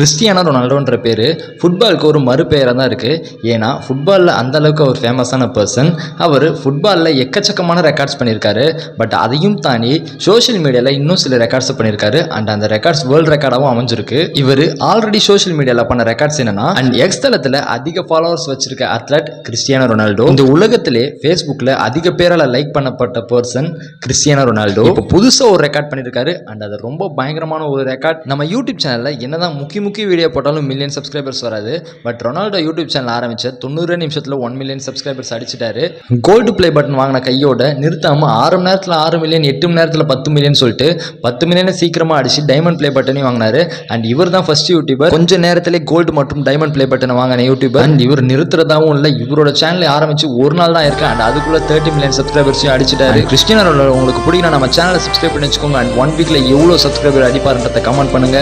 Cristiano ரொனால்டோன்ற பேர் ஃபுட்பாலுக்கு ஒரு மறுபெயராக தான் இருக்குது. ஏன்னா ஃபுட்பாலில் அந்தளவுக்கு அவர் ஃபேமஸான பர்சன். அவர் ஃபுட்பாலில் எக்கச்சக்கமான ரெக்கார்ட்ஸ் பண்ணியிருக்காரு. பட் அதையும் தாண்டி சோஷியல் மீடியாவில் இன்னும் சில ரெக்கார்ட்ஸ் பண்ணியிருக்காரு. அண்ட் அந்த ரெக்கார்ட்ஸ் வேர்ல்டு ரெக்கார்டாகவும் அமைஞ்சிருக்கு. இவர் ஆல்ரெடி சோஷியல் மீடியாவில் பண்ண ரெக்கார்ட்ஸ் என்னன்னா, அண்ட் எக்ஸ் தளத்தில் அதிக ஃபாலோவர்ஸ் வச்சிருக்க அத்லட் கிறிஸ்டியானோ ரொனால்டோ. இந்த உலகத்திலே ஃபேஸ்புக்கில் அதிக பேரால் லைக் பண்ணப்பட்ட பர்சன் கிறிஸ்டியானோ ரொனால்டோ. இப்போ புதுசாக ஒரு ரெக்கார்ட் பண்ணியிருக்காரு. அண்ட் அது ரொம்ப பயங்கரமான ஒரு ரெக்கார்ட். நம்ம யூடியூப் சேனலில் என்னதான் முக்கிய வீடியோ போட்டாலும் மில்லியன் சப்ஸ்கிரைபர்ஸ் வராது. பட் ரொனால்டோ யூடியூப் சேனல் ஆரம்பிச்ச 90 நிமிஷத்தில் 1 மில்லியன் சப்ஸ்கிரைபர்ஸ் அடிச்சிட்டாரு. கோல்டு பிளே பட்டன் வாங்கின கையோட நிறுத்தாம 6 மணி நேரத்தில் 6 மில்லியன், 8 மணி நேரத்தில் 10 மில்லியன் சொல்லிட்டு 10 மில்லியனை சீக்கிரமா அடிச்சு டைமண்ட் பிளே பட்டனையும் வாங்கினாரு. அண்ட் இவர் தான் ஃபர்ஸ்ட் யூடியூபர் கொஞ்ச நேரத்திலே கோல்டு மற்றும் டைமண்ட் பிளே பட்டனை வாங்கின யூடியூபர். அண்ட் இவர் நிறுத்துறதாவும் இல்லை. இவரோட சேனலை ஆரம்பிச்சு ஒரு நாள் தான் இருக்கு. அண்ட் அதுக்குள்ள 30 மில்லியன் சப்ஸ்கிரைபர்ஸையும் அடிச்சிட்டாரு. கிறிஸ்டியானோ ரொனால்டோ உங்களுக்கு பிடிக்கும், நம்ம சேனலை சப்ஸ்கிரைப் பண்ணி வச்சுக்கோங்க. அண்ட் 1 வீக்ல எவ்வளோ சப்ஸ்கிரைபர் அடிப்பாருன்றதை கமெண்ட் பண்ணுங்க.